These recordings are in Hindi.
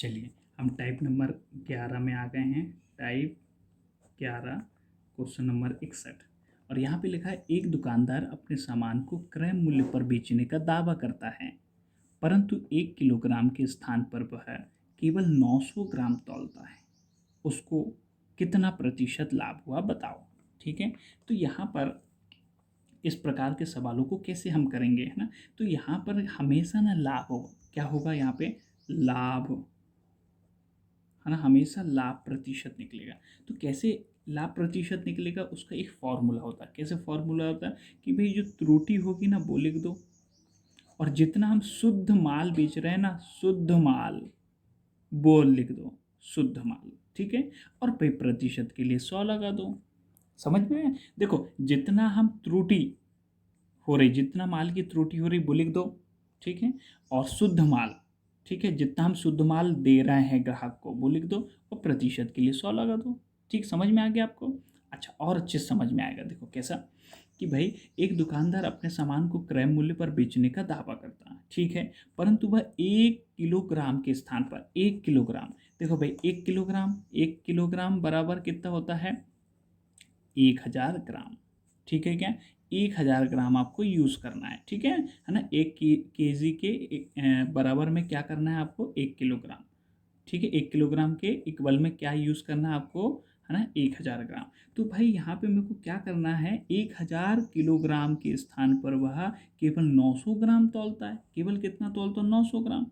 चलिए हम टाइप नंबर 11 में आ गए हैं। टाइप 11 क्वेश्चन नंबर 61 और यहाँ पे लिखा है एक दुकानदार अपने सामान को क्रय मूल्य पर बेचने का दावा करता है, परंतु 1 किलोग्राम के स्थान पर वह केवल 900 ग्राम तौलता है। उसको कितना प्रतिशत लाभ हुआ बताओ। ठीक है, तो यहाँ पर इस प्रकार के सवालों को कैसे हम करेंगे, है ना। तो यहाँ पर हमेशा ना लाभ होगा, क्या होगा यहाँ पे लाभ, है ना, हमेशा लाभ प्रतिशत निकलेगा। तो कैसे लाभ प्रतिशत निकलेगा, उसका एक फॉर्मूला होता है। कैसे फॉर्मूला होता है कि भाई जो त्रुटि होगी ना वो लिख दो, और जितना हम शुद्ध माल बेच रहे हैं ना, शुद्ध माल वो लिख दो, शुद्ध माल। ठीक है, और भाई प्रतिशत के लिए 100 लगा दो। समझ में आया? देखो जितना हम त्रुटि हो रही, जितना माल की त्रुटि हो रही वो लिख दो। ठीक है, और शुद्ध माल, ठीक है, जितना हम शुद्ध माल दे रहे हैं ग्राहक को वो लिख दो, और प्रतिशत के लिए 100 लगा दो। ठीक, समझ में आ गया आपको? अच्छा, और अच्छे से समझ में आएगा। देखो कैसा कि भाई एक दुकानदार अपने सामान को क्रय मूल्य पर बेचने का दावा करता है, ठीक है, परंतु वह 1 किलोग्राम के स्थान पर 1 किलोग्राम, देखो भाई 1 किलोग्राम, 1 किलोग्राम बराबर कितना होता है 1000 ग्राम। ठीक है क्या, 1000 ग्राम आपको यूज़ करना है। ठीक है ना, 1 केजी के बराबर में क्या करना है आपको 1 किलोग्राम। ठीक है, 1 किलोग्राम के इक्वल में क्या यूज़ करना है आपको, है ना, 1000 ग्राम। तो भाई यहाँ पे मेरे को क्या करना है, 1000 किलोग्राम के स्थान पर वह केवल 900 ग्राम तौलता है। केवल कितना तौलता है, 900 ग्राम।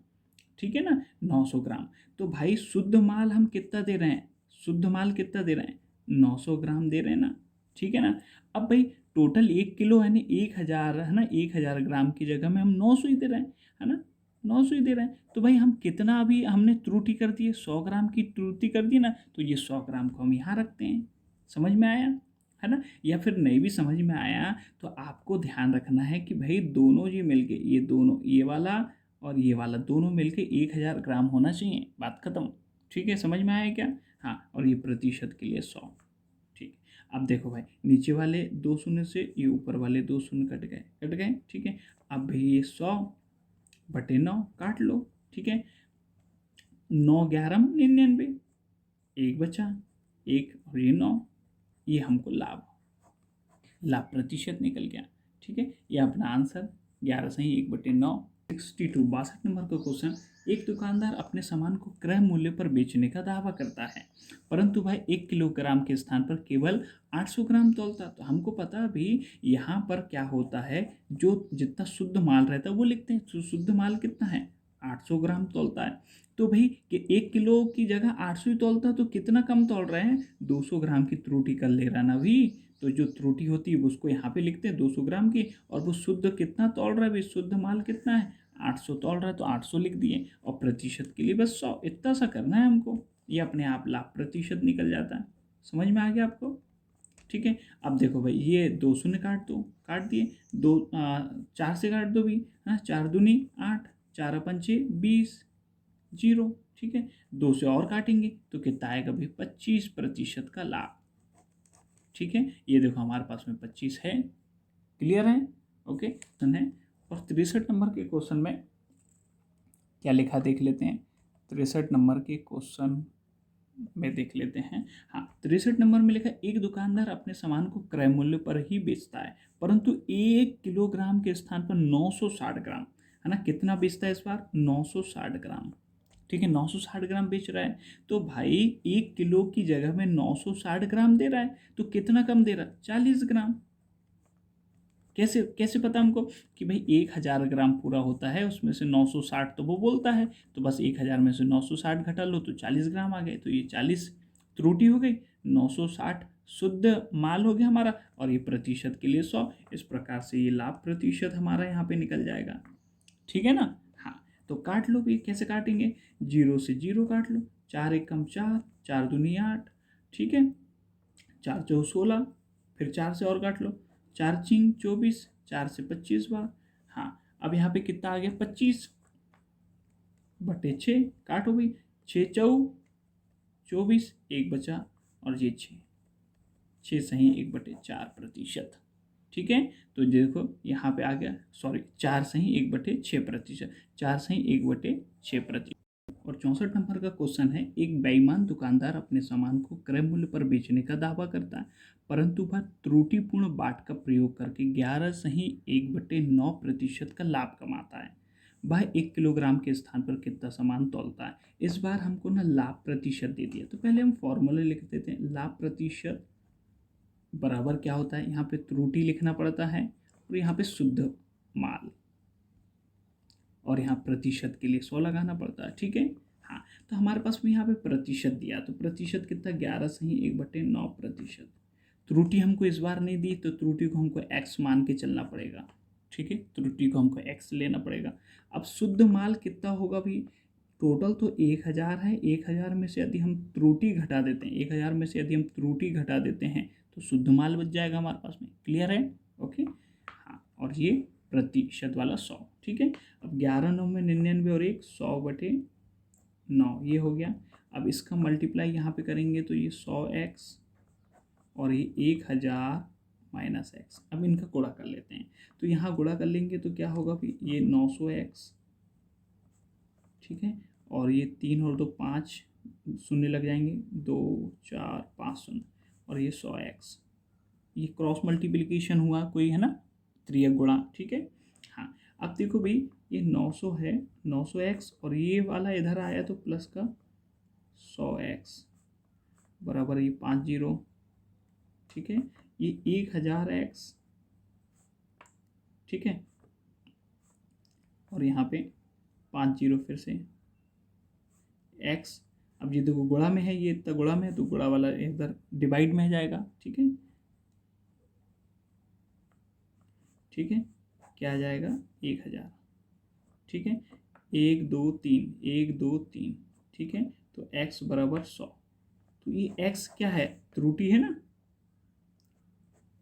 ठीक है ना, 900 ग्राम। तो भाई शुद्ध माल हम कितना दे रहे हैं, शुद्ध माल कितना दे रहे हैं, 900 ग्राम दे रहे हैं ना। ठीक है ना, अब भाई टोटल 1 किलो है ना, 1000 है ना, 1000 ग्राम की जगह में हम 900 ही दे रहे हैं, है ना, 900 ही दे रहे हैं। तो भाई हम कितना अभी हमने त्रुटि कर दी है, 100 ग्राम की त्रुटि कर दी ना, तो ये 100 ग्राम को हम यहाँ रखते हैं। समझ में आया, है ना। या फिर नहीं भी समझ में आया तो आपको ध्यान रखना है कि भाई दोनों ये मिलके, ये दोनों, ये वाला और ये वाला दोनों मिलके 1000 ग्राम होना चाहिए, बात खत्म। ठीक है, समझ में आया क्या? हाँ, और ये प्रतिशत के लिए 100। ठीक, अब देखो भाई नीचे वाले 2 शून्य से ये ऊपर वाले 2 शून्य कट गए, कट गए। ठीक है, अब भाई ये 100/9 काट लो। ठीक है, 9×11 = 99, एक बचा, एक और ये 9, ये हमको लाभ प्रतिशत निकल गया। ठीक है, ये अपना आंसर 11 सही 1/9। 62 नंबर का क्वेश्चन, एक दुकानदार अपने सामान को क्रय मूल्य पर बेचने का दावा करता है, परंतु भाई 1 किलोग्राम के स्थान पर केवल 800 ग्राम तौलता। तो हमको पता भी यहाँ पर क्या होता है, जो जितना शुद्ध माल रहता है वो लिखते हैं। तो शुद्ध माल कितना है, 800 ग्राम तौलता है। तो भाई कि 1 किलो की जगह 800 ही तौलता है, तो कितना कम तौल रहे हैं, 200 ग्राम की त्रुटि कर ले रहा ना भी। तो जो त्रुटि होती है उसको यहाँ पे लिखते हैं 200 ग्राम की, और वो शुद्ध कितना तौल रहा है भाई, शुद्ध माल कितना है 800 तौल रहा है, तो 800 लिख दिए, और प्रतिशत के लिए बस 100, इतना सा करना है हमको। ये अपने आप लाभ प्रतिशत निकल जाता है। समझ में आ गया आपको? ठीक है, अब देखो भाई ये 2 शून्य काट दो, काट दिए, 4 से काट दो भी, हाँ, 4 दूनी 8, 4 पंचे 20, 0। ठीक है, 2 से और काटेंगे तो कितना आएगा भाई 25% का लाभ। ठीक है, ये देखो हमारे पास में 25 है, क्लियर है, ओके है। और 63 नंबर के क्वेश्चन में क्या लिखा देख लेते हैं। 63 नंबर के क्वेश्चन में देख लेते हैं। हाँ, 63 नंबर में लिखा, एक दुकानदार अपने सामान को क्रय मूल्य पर ही बेचता है, परंतु 1 किलोग्राम के स्थान पर 960 ग्राम, है ना, कितना बेचता है इस बार, 960 ग्राम। ठीक है, 960 ग्राम बेच रहा है। तो भाई 1 किलो की जगह में 960 ग्राम दे रहा है, तो कितना कम दे रहा है, 40 ग्राम। कैसे कैसे पता हमको कि भाई 1000 ग्राम पूरा होता है, उसमें से 960 तो वो बोलता है, तो बस 1000 में से 960 घटा लो तो 40 ग्राम आ गए। तो ये 40 त्रुटि हो गई, 960 शुद्ध माल हो गया हमारा, और ये प्रतिशत के लिए 100। इस प्रकार से ये लाभ प्रतिशत हमारा यहाँ पे निकल जाएगा। ठीक है ना। हाँ, तो काट लो भी, कैसे काटेंगे, 0 से 0 काट लो, 4 एकम 4, 4 दूनी 8। ठीक है, 4 चौ 16, फिर 4 से और काट लो, 4 चिंग 24, 4 से 25 बार। हाँ, अब यहाँ पे कितना आ गया 25/6, काटो भाई, 6 चौ 24, एक बचा, और ये 6 सही 1/4%। ठीक है, तो देखो यहाँ पे आ गया, सॉरी 4 सही 1/6%, 4 सही 1/6%, और 64 नंबर का क्वेश्चन है, एक बेईमान दुकानदार अपने सामान को क्रय मूल्य पर बेचने का दावा करता है, परंतु वह त्रुटिपूर्ण बाट का प्रयोग करके 11.1/9% का लाभ कमाता है। वह 1 किलोग्राम के स्थान पर कितना सामान तौलता है। इस बार हमको ना लाभ प्रतिशत दे दिया, तो पहले हम फॉर्मूले लिख देते हैं। लाभ प्रतिशत बराबर क्या होता है, यहाँ पे त्रुटि लिखना पड़ता है और यहाँ पे शुद्ध माल, और यहाँ प्रतिशत के लिए 100 लगाना पड़ता है। ठीक है, हाँ, तो हमारे पास में यहाँ पे प्रतिशत दिया, तो प्रतिशत कितना, 11.1/9%। त्रुटि हमको इस बार नहीं दी, तो त्रुटि को हमको x मान के चलना पड़ेगा। ठीक है, त्रुटि को हमको x लेना पड़ेगा। अब शुद्ध माल कितना होगा भाई, टोटल तो 1000 है, 1000 में से यदि हम त्रुटि घटा देते हैं, 1000 में से यदि हम त्रुटि घटा देते हैं तो शुद्ध माल बच जाएगा हमारे पास में। क्लियर है, ओके, हाँ, और ये प्रतिशत वाला 100। ठीक है, अब 11 9 में 99 और 1 100/9 ये हो गया। अब इसका मल्टीप्लाई यहाँ पे करेंगे तो ये 100x और ये 1000 माइनस x। अब इनका गुणा कर लेते हैं, तो यहाँ गुणा कर लेंगे तो क्या होगा भाई, ये 900x, ठीक है, और ये 3 और 2 5 शून्य लग जाएंगे, 2 4 5 शून्य, और ये 100x। ये क्रॉस मल्टीप्लिकेशन हुआ कोई, है ना, त्रियक गुणा। ठीक है, हाँ, अब देखो भाई ये 900 है, 900x, और ये वाला इधर आया तो प्लस का 100x बराबर ये 5 0। ठीक है, ये 1000x, ठीक है, और यहाँ पे 5 0 फिर से x। अब ये देखो गुणा में है, ये इतना गुणा में है तो गुणा वाला इधर डिवाइड में जाएगा। ठीक है, ठीक है, क्या आ जाएगा, 1000। ठीक है, 1 2 3 1 2 3, ठीक है, तो x बराबर 100। तो ये x क्या है, त्रुटि है ना,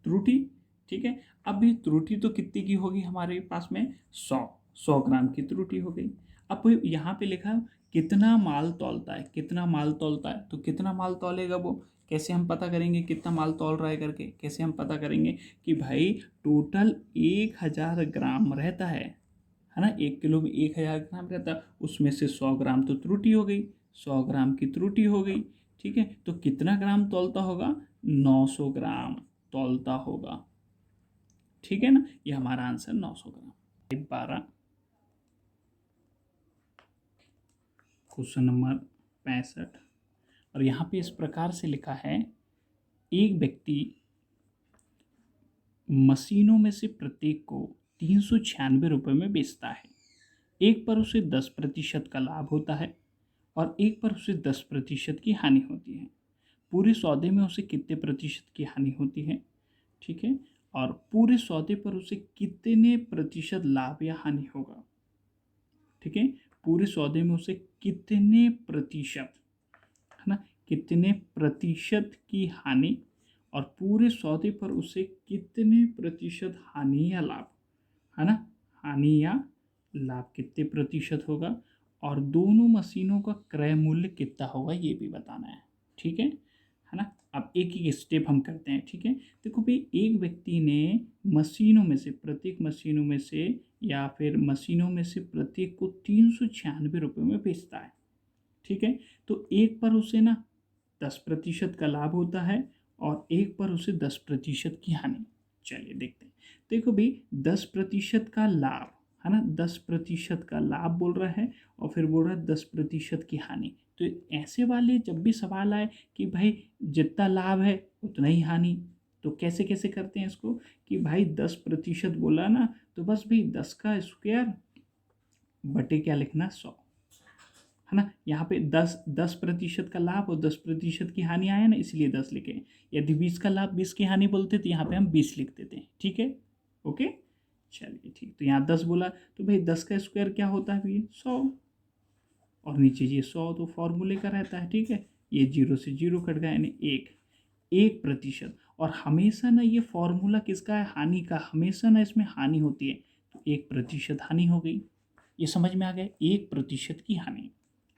त्रुटि। ठीक है, अब ये त्रुटि तो कितनी की होगी हमारे पास में, 100 ग्राम की त्रुटि हो गई। अब यहाँ पे लिखा है कितना माल तौलता है, कितना माल तौलता है, तो कितना माल तौलेगा वो, कैसे हम पता करेंगे कितना माल तौल रहा है करके, कैसे हम पता करेंगे कि भाई टोटल 1000 ग्राम रहता है ना, 1 किलो में 1000 ग्राम रहता है, उसमें से 100 ग्राम तो त्रुटि हो गई, 100 ग्राम की त्रुटि हो गई। ठीक है, तो कितना ग्राम तौलता होगा, 900 ग्राम तौलता होगा। ठीक है ना, ये हमारा आंसर 900 ग्राम। 12 क्वेश्चन नंबर 65, और यहाँ पे इस प्रकार से लिखा है, एक व्यक्ति मशीनों में से प्रत्येक को 396 रुपये में बेचता है। एक पर उसे 10% का लाभ होता है और एक पर उसे 10% की हानि होती है। पूरे सौदे में उसे कितने प्रतिशत की हानि होती है। ठीक है, और पूरे सौदे पर उसे कितने प्रतिशत लाभ या हानि होगा। ठीक है, पूरे सौदे में उसे कितने प्रतिशत, है ना, कितने प्रतिशत की हानि, और पूरे सौदे पर उसे कितने प्रतिशत हानि या लाभ, है ना, हानि या लाभ कितने प्रतिशत होगा, और दोनों मशीनों का क्रय मूल्य कितना होगा ये भी बताना है। ठीक है ना, अब एक एक स्टेप हम करते हैं। ठीक है, देखो भाई, एक व्यक्ति ने मशीनों में से, प्रत्येक मशीनों में से, या फिर मशीनों में से प्रत्येक को 396 रुपये में बेचता है। ठीक है, तो एक पर उसे ना 10% का लाभ होता है और एक पर उसे 10% की हानि। चलिए देखते हैं, देखो भाई 10% का लाभ, है ना, 10% का लाभ बोल रहा है और फिर बोल रहा है 10% की हानि। तो ऐसे वाले जब भी सवाल आए कि भाई जितना लाभ है उतना ही हानि, तो कैसे कैसे करते हैं इसको, कि भाई 10% बोला ना, तो बस भाई 10 का स्क्वायर बटे क्या लिखना, 100, है ना। यहाँ पे 10% का लाभ और 10% की हानि आया ना, इसलिए 10 लिखे। यदि 20 का लाभ 20 की हानि बोलते तो यहाँ पे हम 20 लिख देते हैं। ठीक है, ओके, चलिए ठीक। तो यहाँ 10 बोला तो भाई 10 का स्क्वायर क्या होता है भाई, 100, और नीचे ये 100 तो फॉर्मूले का रहता है। ठीक है, ये 0 से 0 कट गया, यानी 1%। और हमेशा ना ये फॉर्मूला किसका है, हानि का, हमेशा ना इसमें हानि होती है, तो 1% हानि हो गई। ये समझ में आ गया, 1% की हानि।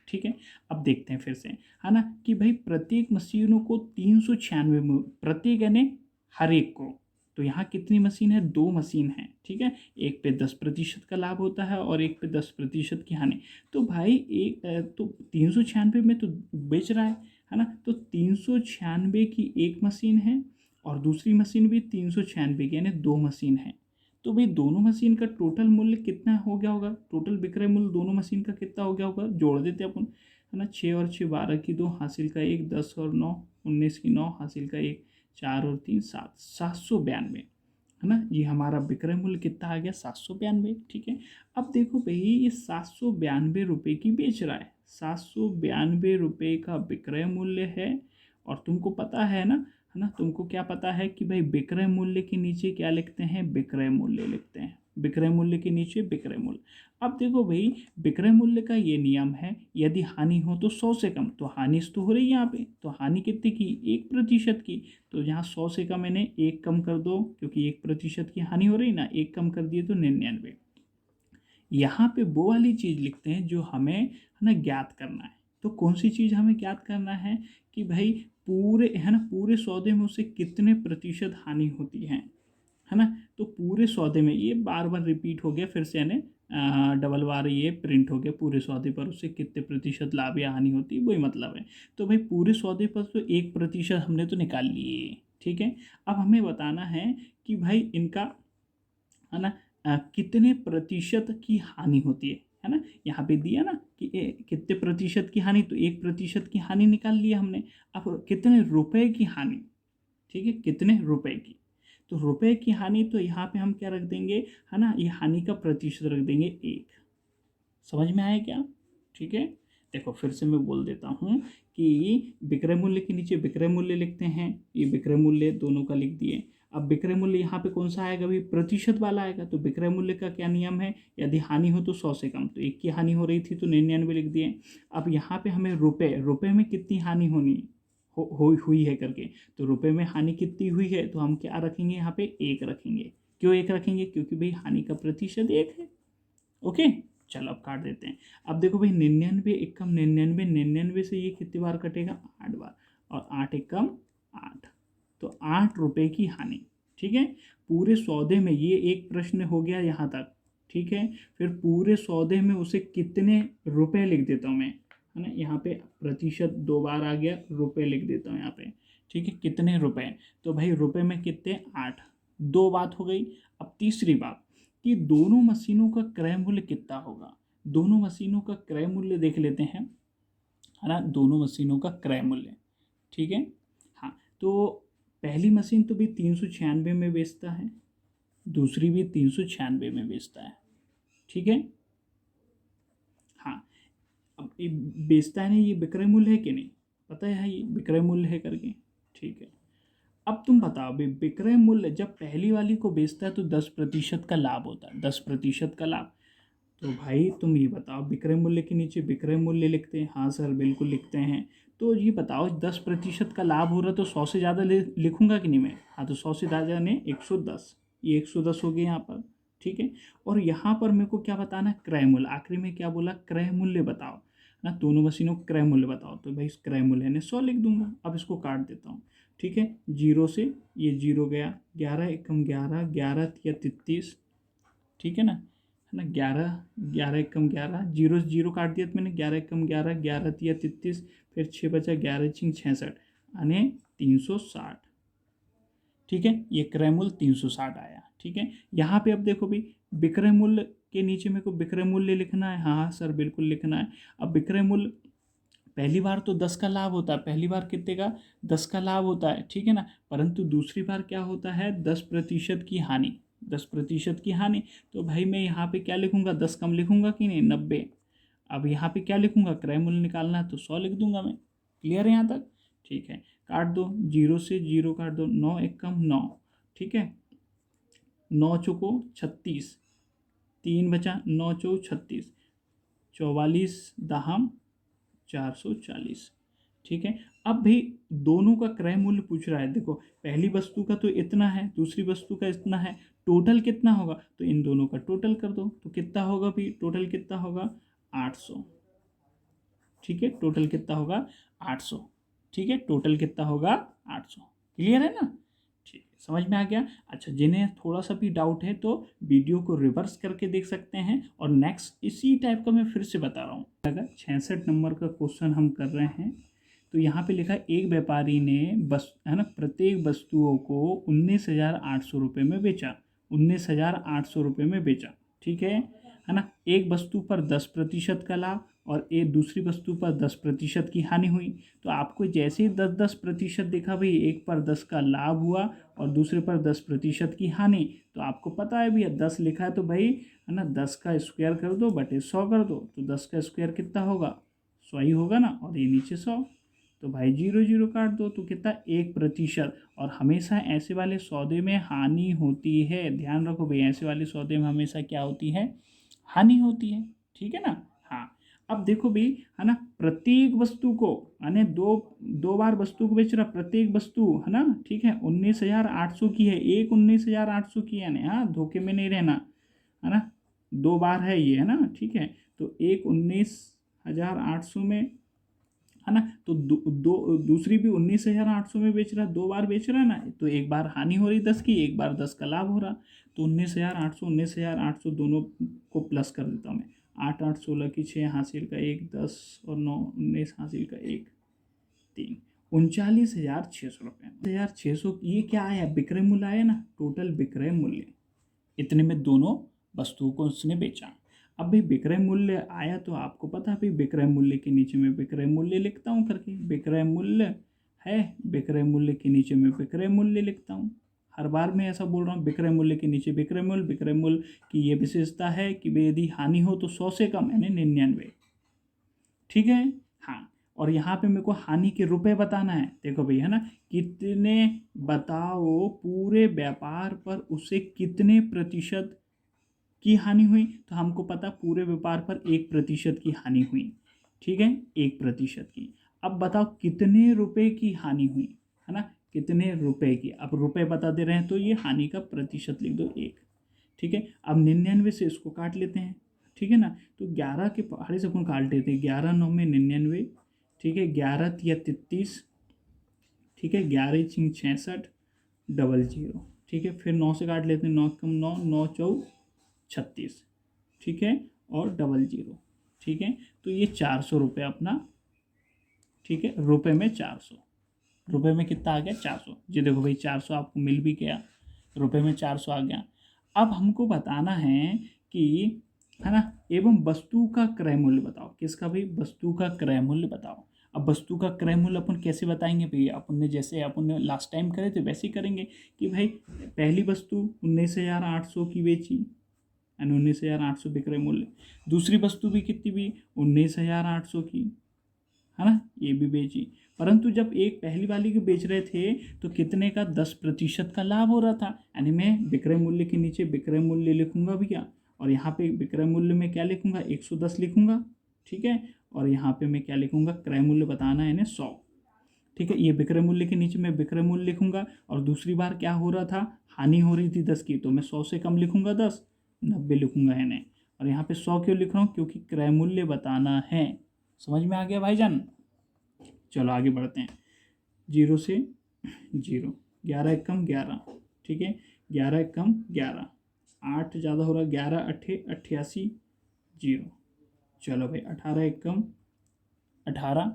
ठीक है, अब देखते हैं फिर से, है ना, कि भाई प्रत्येक मशीनों को 396 में, प्रत्येक यानी हर एक को, तो यहाँ कितनी मशीन है, 2 मशीन है, ठीक है। एक पे 10% का लाभ होता है और एक पे 10% की हानि। तो भाई तो 396 में तो बेच रहा है ना। तो 396 की एक मशीन है और दूसरी मशीन भी 396 की, यानी 2 मशीन है। तो भाई दोनों मशीन का टोटल मूल्य कितना हो गया होगा, टोटल विक्रय मूल्य दोनों मशीन का कितना हो गया होगा, जोड़ देते अपन, है ना। 6 और 6 12 की 2 हासिल का 1, 10 और 9 19 की 9 हासिल का 1, 4 और 3 7, 792, है ना। ये हमारा विक्रय मूल्य कितना आ गया, 792, ठीक है। अब देखो भाई ये 792 रुपये की बेच रहा है, 792 रुपये का विक्रय मूल्य है। और तुमको पता है ना, तुमको क्या पता है कि भाई विक्रय मूल्य के नीचे क्या लिखते हैं, विक्रय मूल्य लिखते हैं, विक्रय मूल्य के नीचे विक्रय मूल्य। अब देखो भाई विक्रय मूल्य का ये नियम है, यदि हानि हो तो 100 से कम, तो हानि तो हो रही है यहाँ पे, तो हानि कितनी की, 1% की। तो यहाँ 100 से कम मैंने 1 कम कर दो, क्योंकि 1% की हानि हो रही ना, 1 कम कर दिए तो 99। यहाँ पे वो वाली चीज़ लिखते हैं जो हमें है ना ज्ञात करना है। तो कौन सी चीज़ हमें ज्ञात करना है कि भाई पूरे है ना, पूरे सौदे में उसे कितने प्रतिशत हानि होती है ना। तो पूरे सौदे में, ये बार बार रिपीट हो गया फिर से, यानी डबल बार ये प्रिंट हो गया, पूरे सौदे पर उसे कितने प्रतिशत लाभ या हानि होती है, वही मतलब है। तो भाई पूरे सौदे पर तो 1% हमने तो निकाल लिए, ठीक है। अब हमें बताना है कि भाई इनका है ना कितने प्रतिशत की हानि होती है ना। यहाँ पे दिया ना कि कितने प्रतिशत की हानि, तो 1% की हानि निकाल लिया हमने। अब कितने रुपए की हानि, ठीक है, कितने रुपए की, तो रुपए की हानि, तो यहाँ पे हम क्या रख देंगे, है ना, ये हानि का प्रतिशत रख देंगे 1। समझ में आया क्या, ठीक है। देखो फिर से मैं बोल देता हूँ कि विक्रय मूल्य के नीचे विक्रय मूल्य लिखते हैं, ये विक्रय मूल्य दोनों का लिख दिए। अब विक्रय मूल्य यहाँ पे कौन सा आएगा, भाई प्रतिशत वाला आएगा। तो विक्रय मूल्य का क्या नियम है, यदि हानि हो तो 100 से कम, तो 1 की हानि हो रही थी तो 99 लिख दिए। अब यहाँ पे हमें रुपए में कितनी हानि होनी हुई है करके, तो रुपए में हानि कितनी हुई है, तो हम क्या रखेंगे यहाँ पे 1 रखेंगे। क्यों 1 रखेंगे, क्योंकि भाई हानि का प्रतिशत 1 है। ओके, चलो अब काट देते हैं। अब देखो भाई 99 एकम 99, 99 से ये कितनी बार कटेगा, 8 बार, और 8 एकम 8, तो 8 रुपए की हानि, ठीक है। पूरे सौदे में ये एक प्रश्न हो गया यहाँ तक, ठीक है। फिर पूरे सौदे में उसे कितने रुपए लिख देता हूँ मैं, है ना। यहाँ पे प्रतिशत 2 बार आ गया, रुपए लिख देता हूँ यहाँ पे, ठीक है। कितने रुपए, तो भाई रुपए में कितने, 8, 2 बात हो गई। अब तीसरी बात कि दोनों मशीनों का क्रय मूल्य कितना होगा। दोनों मशीनों का क्रय मूल्य देख लेते हैं, है ना, दोनों मशीनों का क्रय मूल्य, ठीक है। हाँ, तो पहली मशीन तो भी 396 में बेचता है, दूसरी भी 396 में बेचता है, ठीक है। हाँ, अब ये बेचता है ना, ये विक्रय मूल्य है कि नहीं, पता है ये विक्रय मूल्य है करके, ठीक है। अब तुम बताओ भाई विक्रय मूल्य जब पहली वाली को बेचता है तो 10% का लाभ होता है, 10% का लाभ। तो भाई तुम ये बताओ विक्रय मूल्य के नीचे विक्रय मूल्य लिखते हैं, हाँ सर बिल्कुल लिखते हैं। तो ये बताओ 10% का लाभ हो रहा है तो 100 से ज़्यादा लिखूंगा कि नहीं मैं, हाँ तो 100 से ज़्यादा ने 110, ये 110 हो गए यहाँ पर, ठीक है। और यहाँ पर मेरे को क्या बताना है, क्रय मूल्य, आखिरी में क्या बोला, क्रय मूल्य बताओ ना, दोनों मशीनों का क्रय मूल्य बताओ। तो भाई क्रय मूल्य ने 100 लिख दूंगा। अब इसको काट देता हूँ, ठीक है। 0 से ये 0 गया, 11 एकम 11, 11 या 33, ठीक है ना 11, 11 एकम 11, 0 से 0 काट दिया तो मैंने, 11 एकम 11, 11 या 33, फिर 6 बचा, 11 छिंग 66, यानी 360, ठीक है। ये क्रय मूल्य 360 आया, ठीक है। यहाँ पे अब देखो भाई विक्रय मूल्य के नीचे मेरे को विक्रय मूल्य लिखना है, हाँ सर बिल्कुल लिखना है। अब विक्रय मूल्य पहली बार तो 10 का लाभ होता है, पहली बार कितने का, 10 का लाभ होता है, ठीक है ना। परंतु दूसरी बार क्या होता है, 10% की हानि, 10% की हानि। तो भाई मैं यहाँ पे क्या लिखूंगा, 10 कम लिखूंगा कि नहीं, 90। अब यहाँ पे क्या लिखूंगा, क्रय मूल्य निकालना है तो 100 लिख दूंगा मैं। क्लियर है यहाँ तक, ठीक है। काट दो, 0 से 0 काट दो, 9 एकम 9, ठीक है। 9 चौको 36, 3 बचा, 9 चौक 36, 44 दहम 440, ठीक है। अब भी दोनों का क्रय मूल्य पूछ रहा है, देखो पहली वस्तु का तो इतना है, दूसरी वस्तु का इतना है, टोटल कितना होगा, तो इन दोनों का टोटल कर दो, तो कितना होगा भी, टोटल कितना होगा 800, ठीक है। टोटल कितना होगा 800, ठीक है, टोटल कितना होगा 800। क्लियर है ना, ठीक है, समझ में आ गया। अच्छा, जिन्हें थोड़ा सा भी डाउट है तो वीडियो को रिवर्स करके देख सकते हैं। और नेक्स्ट इसी टाइप का मैं फिर से बता रहा हूँ। अगर 66 नंबर का क्वेश्चन हम कर रहे हैं तो यहाँ पे लिखा है एक व्यापारी ने बस है ना प्रत्येक वस्तुओं को 19,800 रुपये में बेचा। 19,800 रुपये में बेचा, ठीक है ना। एक वस्तु पर 10% का लाभ और एक दूसरी वस्तु पर 10% की हानि हुई। तो आपको जैसे ही 10-10% देखा भाई, एक पर 10 का लाभ हुआ और दूसरे पर 10% की हानि, तो आपको पता है भैया 10 लिखा है तो भाई है ना 10 का स्क्वायर कर दो बटे 100 कर दो, तो 10 का स्क्वायर कितना होगा, 100 ही होगा ना, और ये नीचे 100, तो भाई 0 0 काट दो तो कितना 1%। और हमेशा ऐसे वाले सौदे में हानि होती है, ध्यान रखो भाई, ऐसे वाले सौदे में हमेशा क्या होती है, हानि होती है, ठीक है ना। हाँ, अब देखो भाई है ना, प्रत्येक वस्तु को यानी दो दो बार वस्तु को बेच रहा, प्रत्येक वस्तु है ना, ठीक है 19,800 की है, एक 19,800 की है ना, हाँ धोखे में नहीं रहना है ना, दो बार है ये है ना, ठीक है। तो एक 19,800 में है ना, तो दूसरी भी 19,800 में बेच रहा है, दो बार बेच रहा है ना, तो एक बार हानि हो रही 10 की, एक बार 10 का लाभ हो रहा। तो 19,800 दोनों को प्लस कर देता हूँ मैं, 8 8 16 की 6 हासिल का 1 10 और 9 19 हासिल का 1 3, 39,600 रुपये। 1,600 ये क्या आया, विक्रय मूल्य आया ना, टोटल विक्रय मूल्य, इतने में दोनों वस्तुओं को उसने बेचा। अब भाई विक्रय मूल्य आया तो आपको पता है भाई, विक्रय मूल्य के नीचे में विक्रय मूल्य लिखता हूँ करके, विक्रय मूल्य है, विक्रय मूल्य के नीचे में विक्रय मूल्य लिखता हूँ। हर बार मैं ऐसा बोल रहा हूँ, विक्रय मूल्य के नीचे विक्रय मूल्य। विक्रय मूल्य की ये विशेषता है कि भाई यदि हानि हो तो 100 से कम यानी 99, ठीक है। हाँ, और यहाँ पे मेरे को हानि के रुपए बताना है, देखो भाई है ना, कितने बताओ पूरे व्यापार पर उसे कितने प्रतिशत की हानि हुई, तो हमको पता पूरे व्यापार पर 1% की हानि हुई, ठीक है 1% की। अब बताओ कितने रुपए की हानि हुई, है ना, कितने रुपए की। अब रुपए बता दे रहे हैं तो ये हानि का प्रतिशत लिख दो 1, ठीक है। अब 99 से इसको काट लेते हैं, ठीक है ना, तो 11 के पहाड़ी से अपन काट लेते हैं, 11 9 में 99, ठीक है, 11 तिया 33, ठीक है, 11 छिंग 66 डबल जीरो, ठीक है, फिर 9 से काट लेते हैं, 9 कम 9 9 चौ 36, ठीक है, और डबल जीरो, ठीक है। तो ये 400 रुपये अपना, ठीक है, रुपये में 400, रुपये में कितना आ गया 400 जी, देखो भाई 400 आपको मिल भी गया, रुपये में 400 आ गया। अब हमको बताना है कि है ना, एवं वस्तु का क्रय मूल्य बताओ, किसका भाई, वस्तु का क्रय मूल्य बताओ। अब वस्तु का क्रय मूल्य अपन कैसे बताएंगे भाई, अपन ने जैसे अपन ने लास्ट टाइम करे थे वैसे ही करेंगे कि भाई पहली वस्तु 19,800 की बेची यानी 19,800 विक्रय मूल्य, दूसरी वस्तु भी कितनी भी 19,800 की, है ना, ये भी बेची। परंतु जब एक पहली वाली को बेच रहे थे तो कितने का 10% का लाभ हो रहा था, यानी मैं विक्रय मूल्य के नीचे विक्रय मूल्य लिखूंगा भैया, और यहाँ पे विक्रय मूल्य में क्या लिखूंगा 110 लिखूंगा, ठीक है, और यहाँ पे मैं क्या लिखूंगा, क्रय मूल्य बताना है यानी 100, ठीक है। ये विक्रय मूल्य के नीचे मैं विक्रय मूल्य लिखूंगा, और दूसरी बार क्या हो रहा था, हानि हो रही थी 10 की, तो मैं 100 से कम लिखूंगा 10, 90 लिखूंगा है नहीं। और यहाँ पे 100 क्यों लिख रहा हूँ, क्योंकि क्रय मूल्य बताना है। समझ में आ गया भाईजान। चलो आगे बढ़ते हैं, 0 से 0, 11 एक कम 11, ठीक है, 11 एक कम 11, 8 ज़्यादा हो रहा, 11 अट्ठे 88 0। चलो भाई 18 एक कम 18,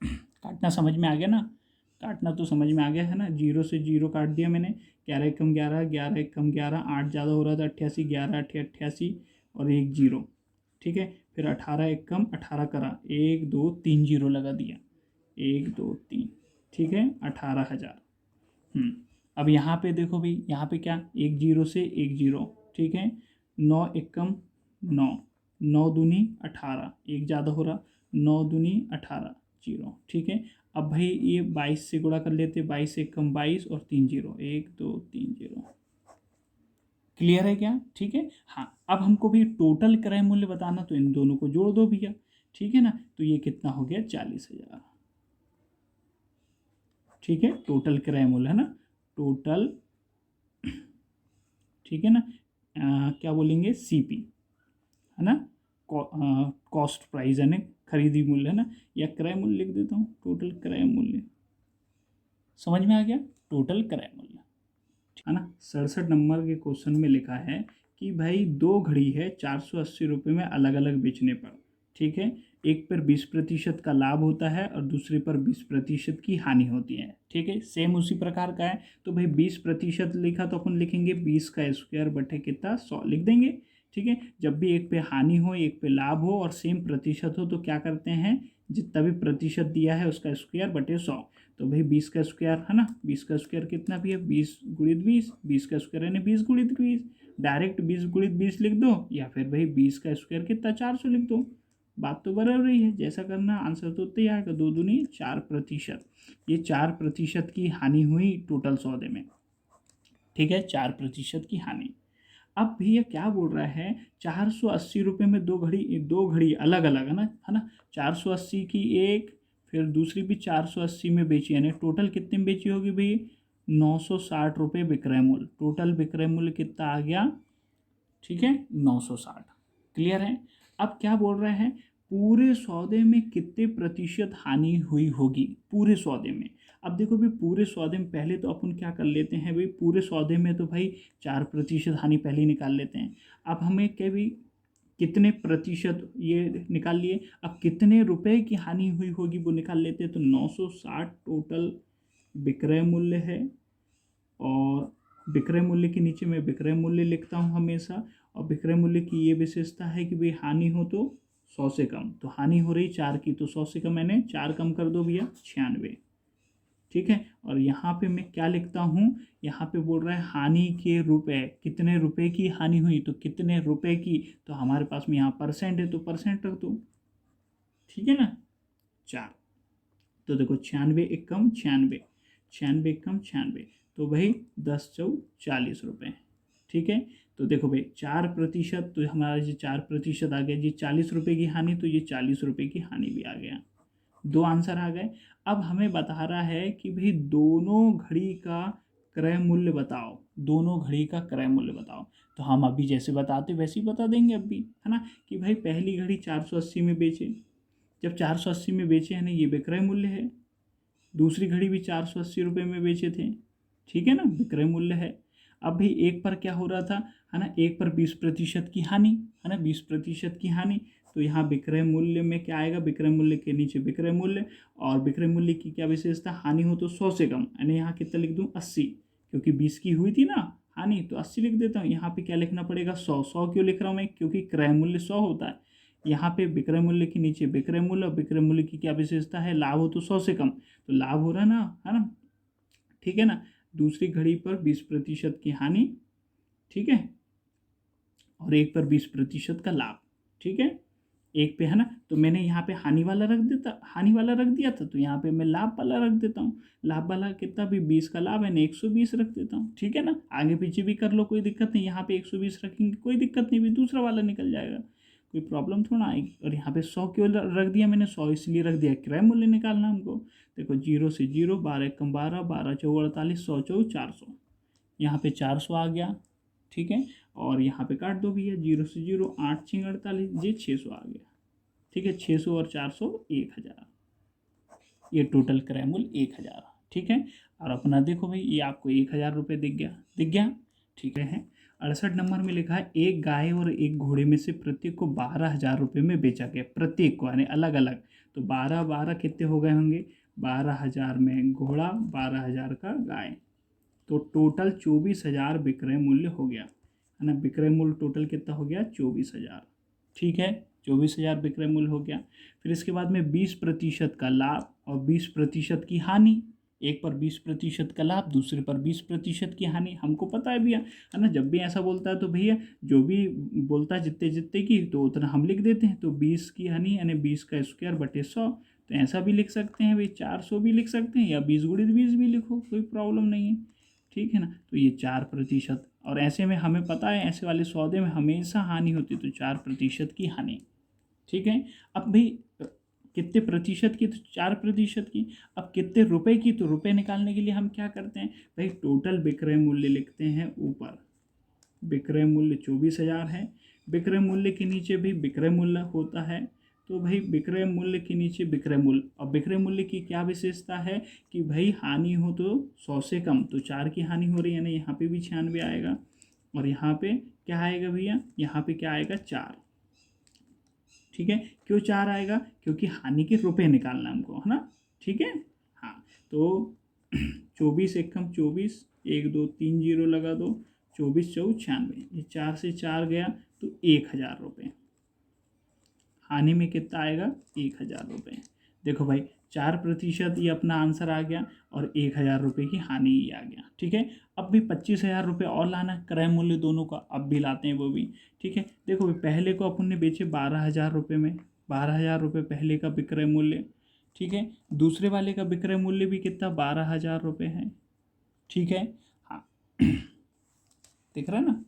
काटना समझ में आ गया ना, काटना तो समझ में आ गया है ना, 0 से 0 काट दिया मैंने, 11 एक कम 11, 11 एक कम 11, 8 ज़्यादा हो रहा था 88, 11 अट्ठे 88 और 1 0, ठीक है। फिर 18 एक कम 18 करा, 1 2 3 0 लगा दिया, 1 2 3, ठीक है, 18,000। अब यहाँ पे देखो भाई, यहाँ पे क्या, 1 0 से 1 0, ठीक है, 9 एक कम 9, 9 दूनी 18, एक ज़्यादा हो रहा, 9 दूनी 18 0, ठीक है। अब भाई ये 22 से गुणा कर लेते, 22 एक कम 22 और 3 0, 1 2 3 0, क्लियर है क्या, ठीक है। हाँ, अब हमको भी टोटल क्रय मूल्य बताना, तो इन दोनों को जोड़ दो भैया, ठीक है ना, तो ये कितना हो गया 40,000, ठीक है, टोटल क्रय मूल्य है ना, टोटल, ठीक है ना, क्या बोलेंगे सीपी, है ना, कॉस्ट प्राइस यानी खरीदी मूल्य है ना, या क्रय मूल्य लिख देता हूँ, टोटल क्रय मूल्य, समझ में आ गया, टोटल क्रय मूल्य, है ना। 67 नंबर के क्वेश्चन में लिखा है कि भाई दो घड़ी है 480 रुपये में अलग अलग बेचने पर, ठीक है, एक पर 20% का लाभ होता है और दूसरे पर 20% की हानि होती है, ठीक है, सेम उसी प्रकार का है। तो भाई 20% लिखा तो अपन लिखेंगे 20 का स्क्वायर बटे कितना 100 लिख देंगे, ठीक है। जब भी एक पे हानि हो एक पे लाभ हो और सेम प्रतिशत हो तो क्या करते हैं, जितना भी प्रतिशत दिया है उसका स्क्वायर बटे 100। तो भाई 20 का स्क्वायर है ना, 20 का स्क्वायर कितना भी है 20 गुणित 20, 20 का स्क्वायर यानी 20 गुणित 20, डायरेक्ट 20 गुणित 20 लिख दो या फिर भाई 20 का स्क्वायर कितना 400 लिख दो, बात तो बराबर ही है। जैसा करना आंसर तो उतना ही आएगा, 2 दूनी 4%। ये 4% की हानि हुई टोटल सौदे में, ठीक है, 4% की हानि। अब भैया क्या बोल रहा है, 480 रुपये में दो घड़ी अलग अलग है ना, 480 की एक, फिर दूसरी भी 480 में बेची, यानी टोटल कितने में बेची होगी भाई 960 रुपये विक्रय मूल्य, टोटल विक्रय मूल्य कितना आ गया, ठीक है 960, क्लियर है। अब क्या बोल रहे हैं, पूरे सौदे में कितने प्रतिशत हानि हुई होगी पूरे सौदे में। अब देखो भाई पूरे सौदे में पहले तो अपन क्या कर लेते हैं भाई, पूरे सौदे में तो भाई 4% हानि पहले ही निकाल लेते हैं। अब हमें क्या भी कितने प्रतिशत ये निकाल लिए, अब कितने रुपए की हानि हुई होगी वो निकाल लेते हैं। तो 960 टोटल विक्रय मूल्य है, और विक्रय मूल्य के नीचे मैं विक्रय मूल्य लिखता हूँ हमेशा। और विक्रय मूल्य की ये विशेषता है कि भाई हानि हो तो 100 से कम, तो हानि हो रही 4 की, तो 100 से कम मैंने 4 कम कर दो भैया 96, ठीक है। और यहाँ पे मैं क्या लिखता हूँ, यहाँ पे बोल रहा है हानि के रुपए, कितने रुपए की हानि हुई, तो कितने रुपए की, तो हमारे पास में यहाँ परसेंट है तो परसेंट रख दो, ठीक है ना, 4। तो देखो 96 एक कम 96, 96 एक कम 96, तो भाई 10 चौ 40 रुपये, ठीक है। तो देखो भाई 4%, तो हमारा जो 4% आ गया जी 40 रुपये की हानि, तो ये 40 रुपये की हानि भी आ गया, दो आंसर आ गए। अब हमें बता रहा है कि भाई दोनों घड़ी का क्रय मूल्य बताओ, दोनों घड़ी का क्रय मूल्य बताओ। तो हम अभी जैसे बताते वैसे ही बता देंगे अब भी, है ना, कि भाई पहली घड़ी 480 में बेचे, जब 480 में बेचे हैं ना ये विक्रय मूल्य है, दूसरी घड़ी भी 480 रुपये में बेचे थे, ठीक है ना, विक्रय मूल्य है। अब भी एक पर क्या हो रहा था, है ना, एक पर 20% की हानि, है ना, 20% की हानि, तो यहाँ विक्रय मूल्य में क्या आएगा, विक्रय मूल्य के नीचे विक्रय मूल्य, और विक्रय मूल्य की क्या विशेषता, हानि हो तो 100 से कम, यानी यहाँ कितना लिख दूँ 80, क्योंकि 20 की हुई थी ना हानि, तो 80 लिख देता हूँ। यहाँ पे क्या लिखना पड़ेगा 100, 100 क्यों लिख रहा हूँ मैं, क्योंकि क्रय मूल्य 100 होता है। यहाँ पे विक्रय मूल्य के नीचे विक्रय मूल्य, और विक्रय मूल्य की क्या विशेषता है, लाभ हो तो 100 से कम, तो लाभ हो रहा है ना, ठीक है ना। दूसरी घड़ी पर 20% की हानि, ठीक है, और एक पर 20% का लाभ, ठीक है, एक पे है ना, तो मैंने यहाँ पे हानि वाला रख दिया था, तो यहाँ पे मैं लाभ वाला रख देता हूँ, लाभ वाला कितना भी 20 का लाभ है ना 120 रख देता हूँ, ठीक है ना। आगे पीछे भी कर लो कोई दिक्कत नहीं, यहाँ पे 120 रखेंगे कोई दिक्कत नहीं, भी दूसरा वाला निकल जाएगा, कोई प्रॉब्लम थोड़ा आएगी। और यहाँ पे 100 क्यों रख दिया मैंने, 100 इसलिए रख दिया क्रय मूल्य निकालना हमको। देखो 0 से 0, 12 कम 12, 12 चौ 48, 100 चौ 400, यहाँ पे 400 आ गया, ठीक है। और यहाँ पे काट दो भैया, 0 से 0, 8 छिंग 48, ये 600 आ गया, ठीक है, 600 और 400 1000, ये टोटल क्रय मूल्य 1000, ठीक है। और अपना देखो भाई ये आपको 1000 रुपये दिख गया, ठीक है। 68 नंबर में लिखा है एक गाय और एक घोड़े में से प्रत्येक को 12,000 रुपये में बेचा गया, प्रत्येक को यानी अलग अलग, तो 12 12 कितने हो गए होंगे, 12,000 में घोड़ा 12,000 का गाय, तो टोटल 24,000 विक्रय मूल्य हो गया, है ना, विक्रय मूल्य टोटल कितना हो गया 24,000, ठीक है, 24,000 विक्रय मूल्य हो गया। फिर इसके बाद में 20% का लाभ और 20% की हानि, एक पर 20% का लाभ दूसरे पर 20% की हानि, हमको पता है भैया, है ना, जब भी ऐसा बोलता है तो भैया जो भी बोलता है जितने जितने की तो उतना हम लिख देते हैं, तो 20 की हानि यानी 20 का स्क्वायर बटे 100, तो ऐसा भी लिख सकते हैं भाई 400 भी लिख सकते हैं, या 20 गुणित 20 भी लिखो, कोई प्रॉब्लम नहीं है, ठीक है ना। तो ये 4%, और ऐसे में हमें पता है ऐसे वाले सौदे में हमेशा हानि होती है, तो 4% की हानि, ठीक है। अब भी कितने प्रतिशत की, तो 4% की। अब कितने रुपए की, तो रुपए निकालने के लिए हम क्या करते हैं भाई, टोटल विक्रय मूल्य लिखते हैं ऊपर, विक्रय मूल्य 24,000 है, विक्रय मूल्य के नीचे भी विक्रय मूल्य होता है, तो भाई विक्रय मूल्य के नीचे विक्रय मूल्य, और विक्रय मूल्य की क्या विशेषता है कि भाई हानि हो तो 100 से कम, तो 4 की हानि हो रही है, यानी यहाँ पे भी 96 आएगा, और यहाँ पे क्या आएगा भैया, यहाँ पे क्या आएगा 4। ठीक है, क्यों 4 आएगा, क्योंकि हानि के रुपए निकालना हमको, है ना। ठीक है, हाँ, तो 24 एकम 24, 1 2 3 जीरो लगा दो, 24 चौ 96, ये 4 से 4 गया तो 1000 रुपये। हानि में कितना आएगा, 1000 रुपये। देखो भाई 4% ये अपना आंसर आ गया, और 1000 रुपये की हानि ही आ गया। ठीक है, अब भी 25,000 रुपये और लाना है, क्रय मूल्य दोनों का अब भी लाते हैं वो भी। ठीक है, देखो भाई पहले को अपन ने बेचे 12,000 रुपये में, 12,000 रुपये पहले का विक्रय मूल्य। ठीक है, दूसरे वाले का विक्रय मूल्य भी कितना, 12,000 रुपये है। ठीक है, हाँ दिख रहा है ना।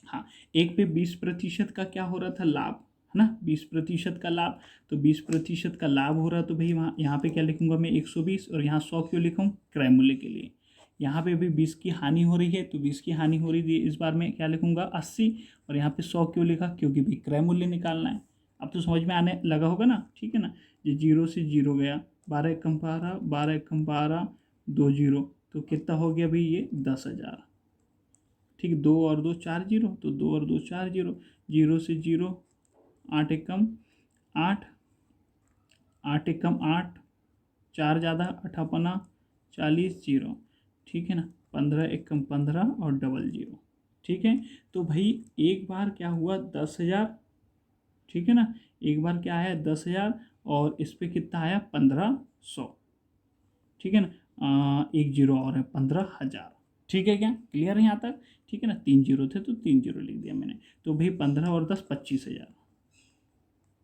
हाँ, एक पे 20% का क्या हो रहा था, लाभ, है ना, 20% का लाभ, तो 20% का लाभ हो रहा, तो भाई वहाँ यहाँ पे क्या लिखूंगा मैं, 120, और यहाँ 100 क्यों लिखूँ, क्रय मूल्य के लिए। यहाँ पे भी 20 की हानि हो रही है, तो 20 की हानि हो रही थी, इस बार में क्या लिखूंगा, 80, और यहाँ पे 100 क्यों लिखा, क्योंकि भाई क्रय मूल्य निकालना है। अब तो समझ में आने लगा होगा ना। ठीक है ना, ये 0 से 0 गया, 12 एकम 12, 12 एकम 12, 2 जीरो, तो कितना हो गया भाई ये 10,000। ठीक है, 2 और 2 4 जीरो, तो 2 और 2 4 जीरो, 0 से 0, 8 एकम 8, 8 एकम 8, 4 ज़्यादा 8 अपना 40 जीरो। ठीक है ना, 15 एकम 15 और डबल जीरो। ठीक है, तो भाई एक बार क्या हुआ 10,000। ठीक है ना, एक बार क्या आया 10,000, और इस पर कितना आया 1500। ठीक है ना, एक जीरो और है 15,000। ठीक है, क्या क्लियर है यहाँ तक। ठीक है ना, 3 जीरो थे तो 3 जीरो लिख दिया मैंने, तो भाई 15 और 10 25,000,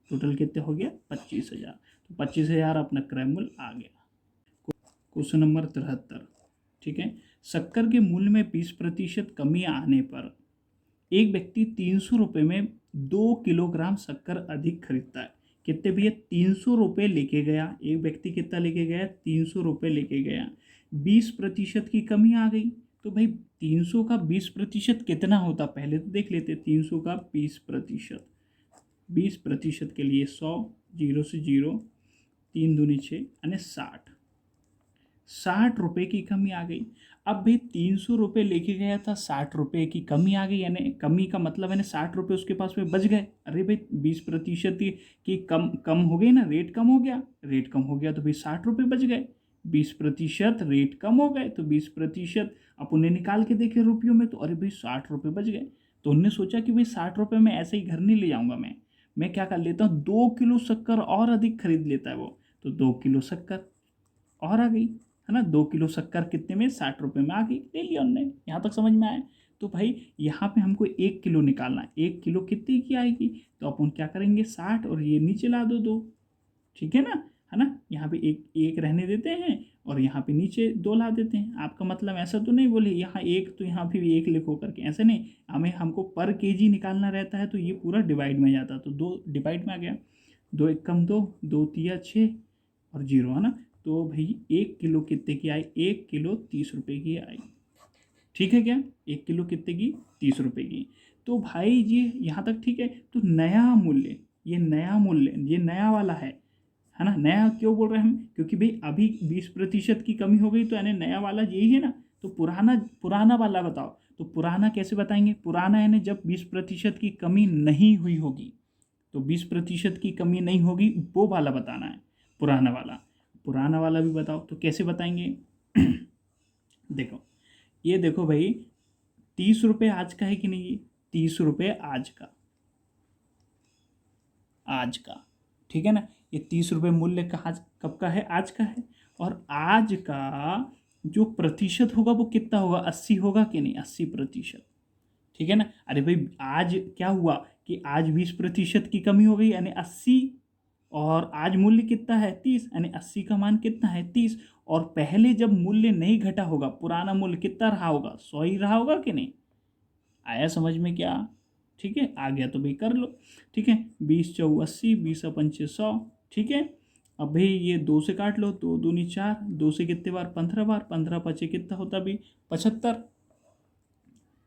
टोटल कितने हो गया 25,000। तो 25,000 अपना क्रय मूल्य आ गया। Question number 73। ठीक है, शक्कर के मूल्य में 20% कमी आने पर एक व्यक्ति 300 रुपये में 2 किलोग्राम शक्कर अधिक खरीदता है। कितने भैया, 300 रुपये लेके गया, एक व्यक्ति कितना लेके गया, 300 रुपये लेके गया, 20% की कमी आ गई। तो भाई 300 का 20% कितना होता, पहले तो देख लेते, 300 का 20%, 20% के लिए 100, 0 से 0, 3 दूनी 6, यानी 60 रुपये की कमी आ गई। अब भाई 300 रुपये लेके गया था, 60 रुपये की कमी आ गई, यानी कमी का मतलब है ना 60 रुपये उसके पास में बच गए। अरे भाई 20% की कम कम हो गई ना, रेट कम हो गया, रेट कम हो गया तो भाई 60 रुपये बच गए। 20% रेट कम हो गए, तो 20% अब उन्हें निकाल के देखे रुपयों में, तो अरे भाई 60 रुपये बच गए। तो उन्होंने सोचा कि भाई 60 रुपये में ऐसे ही घर नहीं ले जाऊंगा मैं क्या कर लेता हूँ, 2 किलो शक्कर और अधिक खरीद लेता है वो, तो 2 किलो शक्कर और आ गई, है ना। 2 किलो शक्कर कितने में, 60 रुपये में आ गई, ले लिया उनने। यहाँ तक समझ में आया। तो भाई यहाँ पे हमको 1 किलो निकालना है, 1 किलो कितने की आएगी, तो अपन क्या करेंगे 60, और ये नीचे ला दो 2। ठीक है ना, है ना, यहाँ पे एक एक रहने देते हैं, और यहाँ पे नीचे 2 ला देते हैं। आपका मतलब ऐसा तो नहीं बोले यहाँ एक, तो यहाँ पे भी 1 लिखो करके, ऐसे नहीं, हमें हमको पर केजी निकालना रहता है, तो ये पूरा डिवाइड में जाता, तो 2 डिवाइड में आ गया, 2 एकम 2, 2 तिया 6, और 0, है ना। तो भाई 1 किलो कितने की आई, 1 किलो 30 रुपये की आई। ठीक है, क्या 1 किलो कितने की, 30 रुपये की। तो भाई ये यहाँ तक ठीक है। तो नया मूल्य, ये नया मूल्य, ये नया वाला है ना। नया क्यों बोल रहे हैं हम, क्योंकि भाई अभी 20% की कमी हो गई, तो यानी नया वाला यही है ना। तो पुराना पुराना वाला बताओ, तो पुराना कैसे बताएंगे, पुराना यानी जब 20% की कमी नहीं हुई होगी, तो 20% की कमी नहीं होगी वो वाला बताना है, पुराना वाला। पुराना वाला भी बताओ, तो कैसे बताएंगे देखो, ये देखो भाई 30 रुपये आज का है कि नहीं, 30 रुपये आज का, आज का। ठीक है ना, ये 30 रुपये मूल्य का आज कब का है, आज का है। और आज का जो प्रतिशत होगा वो कितना होगा, 80 होगा कि नहीं, 80%। ठीक है ना। अरे भाई आज क्या हुआ कि आज 20% की कमी हो गई, यानी 80, और आज मूल्य कितना है 30, यानी 80 का मान कितना है 30। और पहले जब मूल्य नहीं घटा होगा, पुराना मूल्य कितना रहा होगा, 100 ही रहा होगा कि नहीं। आया समझ में क्या। ठीक है, आ गया तो भाई कर लो। ठीक है, 20 चौ 80, 20 पंचे 100। ठीक है, अब भाई ये 2 से काट लो, 2 दूनी 4, 2 से कितने बार 15 बार, 15 पचे कितना होता भाई 75।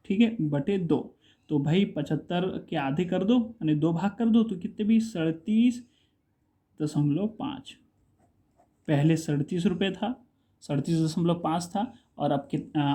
ठीक है, बटे 2। तो भाई 75 के आधे कर दो, यानी 2 भाग कर दो, तो कितने भी 37 37.5। पहले 37 रुपये था, 37.5 था, और अब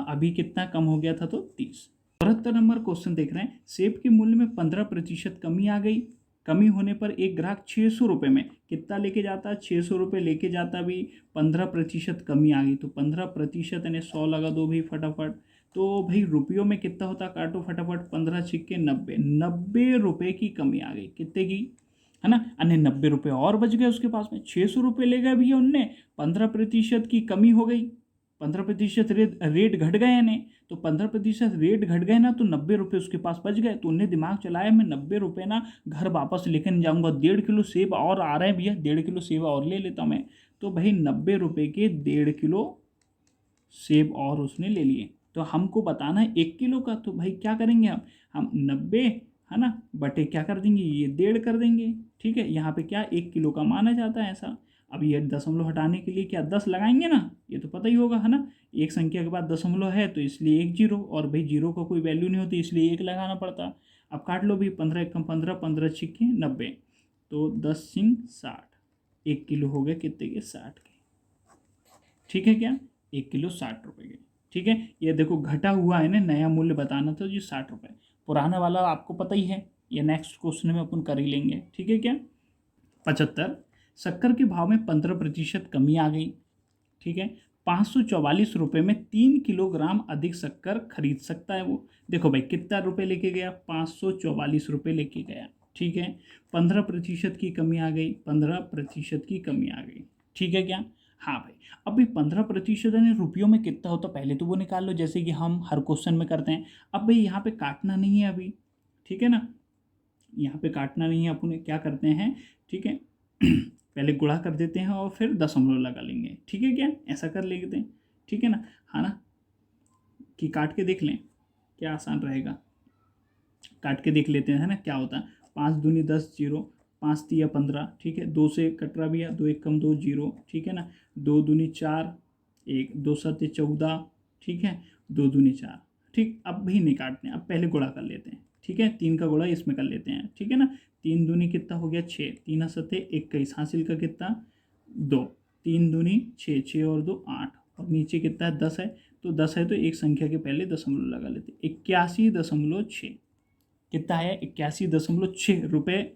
अभी कितना कम हो गया था, तो 30। 74 नंबर क्वेश्चन देख रहे हैं। सेब के मूल्य में 15% कमी आ गई। कमी होने पर एक ग्राहक 600 रुपये में कितना लेके जाता है, 600 रुपये लेके जाता भी, 15% कमी आ गई, तो 15% यानी 100 लगा दो भाई फटाफट। तो भाई रुपयों में कितना होता, काटो फटाफट, 15 छिक्के 90, 90 रुपये की कमी आ गई, कितने की, है ना। अन्य 90 रुपये और बच गए उसके पास में, 600 रुपये ले गए भैया उनने, 15% की कमी हो गई, 15% रेट घट गए यानी, तो 15% रेट घट गए ना, तो 90 रुपये उसके पास बच गए। तो उन्हें दिमाग चलाया, मैं 90 रुपये ना घर वापस लेकर नहीं जाऊँगा, 1.5 किलो सेब और आ रहे हैं भैया, 1.5 किलो सेब और ले लेता मैं। तो भाई 90 रुपये के 1.5 किलो सेब और उसने ले लिए। तो हमको बताना है 1 किलो का, तो भाई क्या करेंगे हम 90, है ना, बटे क्या कर देंगे, ये 1.5 कर देंगे। ठीक है, यहाँ पे क्या 1 किलो का माना जाता है ऐसा। अब ये दशमलव हटाने के लिए क्या 10 लगाएंगे ना, ये तो पता ही होगा, है ना। एक संख्या के बाद दशमलव है तो इसलिए एक जीरो, और भाई जीरो का कोई वैल्यू नहीं होती इसलिए एक लगाना पड़ता। अब काट लो भी, 15 एकम 15, 15 छिक्के 90, तो 10 सिंग 60, 1 किलो हो गया कितने के, 60 के। ठीक है क्या, 1 किलो 60 रुपये के। ठीक है, ये देखो घटा हुआ है ना, नया मूल्य बताना था जी 60 रुपये, पुराना वाला आपको पता ही है, ये नेक्स्ट क्वेश्चन में अपन कर ही लेंगे। ठीक है क्या। 75, शक्कर के भाव में 15% कमी आ गई। ठीक है, 544 रुपये में 3 किलोग्राम अधिक शक्कर खरीद सकता है वो। देखो भाई कितना रुपये लेके गया, 544 रुपये लेके गया। ठीक है, 15% की कमी आ गई, 15% की कमी आ गई। ठीक है क्या। हाँ भाई, अभी 15% यानी रुपयों में कितना होता, पहले तो वो निकाल लो, जैसे कि हम हर क्वेश्चन में करते हैं। अब भाई यहाँ पे काटना नहीं है अभी, ठीक है ना, यहाँ पे काटना नहीं है, अपन क्या करते हैं, ठीक है पहले गुणा कर देते हैं और फिर दशमलव लगा लेंगे। ठीक है क्या, ऐसा कर लेते हैं। ठीक है ना, हाँ ना, कि काट के देख लें, क्या आसान रहेगा, काट के देख लेते हैं ना क्या होता है। 5 दूनी 10, जीरो, 5 तिया 15। ठीक है, 2 से कट रहा भी है, 2 एक कम 2, जीरो। ठीक है ना, 2 दूनी 4, 1, 2 सत्ते 14। ठीक है, 2 दूनी 4। ठीक, अब भी नहीं काटते हैं, अब पहले गुणा कर लेते हैं। ठीक है, 3 का गुणा इसमें कर लेते हैं। ठीक है ना, 3 दूनी कितना हो गया, 6, 3 सत्ते 21, हासिल का कितना 2, 3 दूनी 6, 6 और 2 8, और नीचे कितना है 10 है, तो 10 है तो एक संख्या के पहले दशमलव लगा लेते, 81.6। कितना है, 81.6 रुपये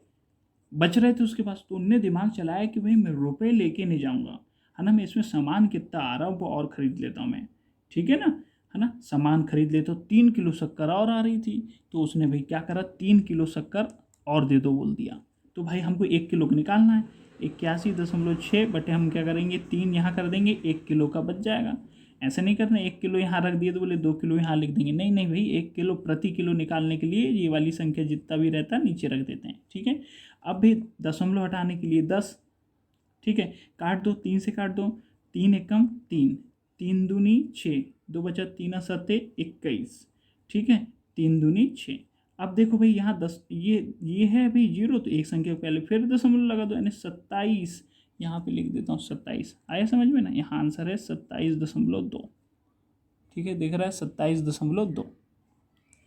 बच रहे थे उसके पास। तो उनने दिमाग चलाया कि भाई मैं रुपये लेके नहीं जाऊंगा, है ना, मैं इसमें सामान कितना आ रहा हूँ वो और ख़रीद लेता हूँ मैं। ठीक है ना, है ना, सामान खरीद लेता हूँ। 3 किलो शक्कर और आ रही थी, तो उसने भाई क्या करा, 3 किलो शक्कर और दे दो बोल दिया। तो भाई हमको 1 किलो का निकालना है, 81.6 बटे हम क्या करेंगे, 3 यहाँ कर देंगे, 1 किलो का बच जाएगा। ऐसा नहीं करना 1 किलो यहाँ रख दिए तो बोले 2 किलो यहाँ लिख देंगे, नहीं नहीं भाई, 1 किलो प्रति किलो निकालने के लिए ये वाली संख्या जितना भी रहता है नीचे रख देते हैं। ठीक है, अब भी दशमलव हटाने के लिए 10। ठीक है, काट दो, 3 से काट दो, 3 एकम 3, 3 दूनी 6, 2 बचा 3 सत्ते 21। ठीक है, 3 दूनी 6। अब देखो भाई यहाँ 10, ये है भाई जीरो, तो एक संख्या पहले फिर दशमलव लगा दो, यानी 27। यहाँ पे लिख देता हूँ 27, आया समझ में ना, यहाँ आंसर है 27.2। ठीक है, देख रहा है 27.2,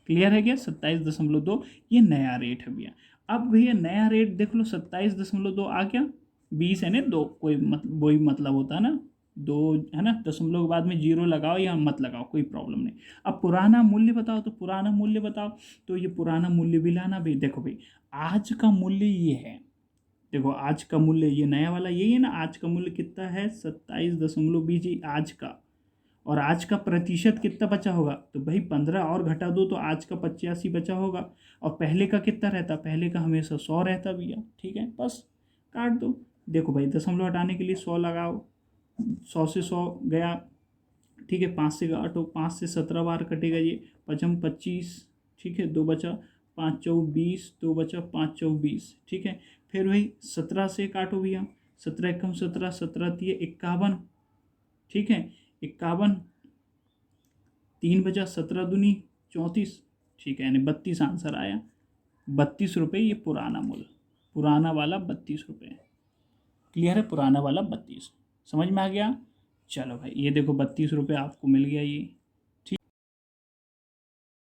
क्लियर है क्या, 27.2 ये नया रेट है भैया। अब भैया नया रेट देख लो, 27.2 आ गया, 20 है ना 2, कोई वही मतलब होता है ना 2, है ना, दशमलव के बाद में जीरो लगाओ या मत लगाओ, कोई प्रॉब्लम नहीं। अब पुराना मूल्य बताओ, तो पुराना मूल्य बताओ, तो ये पुराना मूल्य भी लाना भाई। देखो भाई आज का मूल्य ये है, देखो आज का मूल्य ये नया वाला यही है ना, आज का मूल्य कितना है 27.20 आज का, और आज का प्रतिशत कितना बचा होगा, तो भाई 15 और घटा दो तो आज का 85 बचा होगा, और पहले का कितना रहता, पहले का हमेशा 100 रहता भैया। ठीक है, बस काट दो। देखो भाई दशमलव हटाने के लिए 100 लगाओ, 100 से 100 गया। ठीक है, 5 से काटो, 5 से 17 बार कटेगा ये, 5 25। ठीक है, 2 बचा, 5 चौ 20, 2 बचा, 5 चौ 20। ठीक है, फिर वही 17 से काटो भैया, 17 एकम 17, 17 तिये 51। ठीक है, 51, 3 बचा, 17 दूनी 34। ठीक है, यानी 32 आंसर आया, 32 रुपये ये पुराना मूल्य, पुराना वाला 32 रुपये। क्लियर है, पुराना वाला 32, समझ में आ गया। चलो भाई ये देखो 32 रुपये आपको मिल गया ये।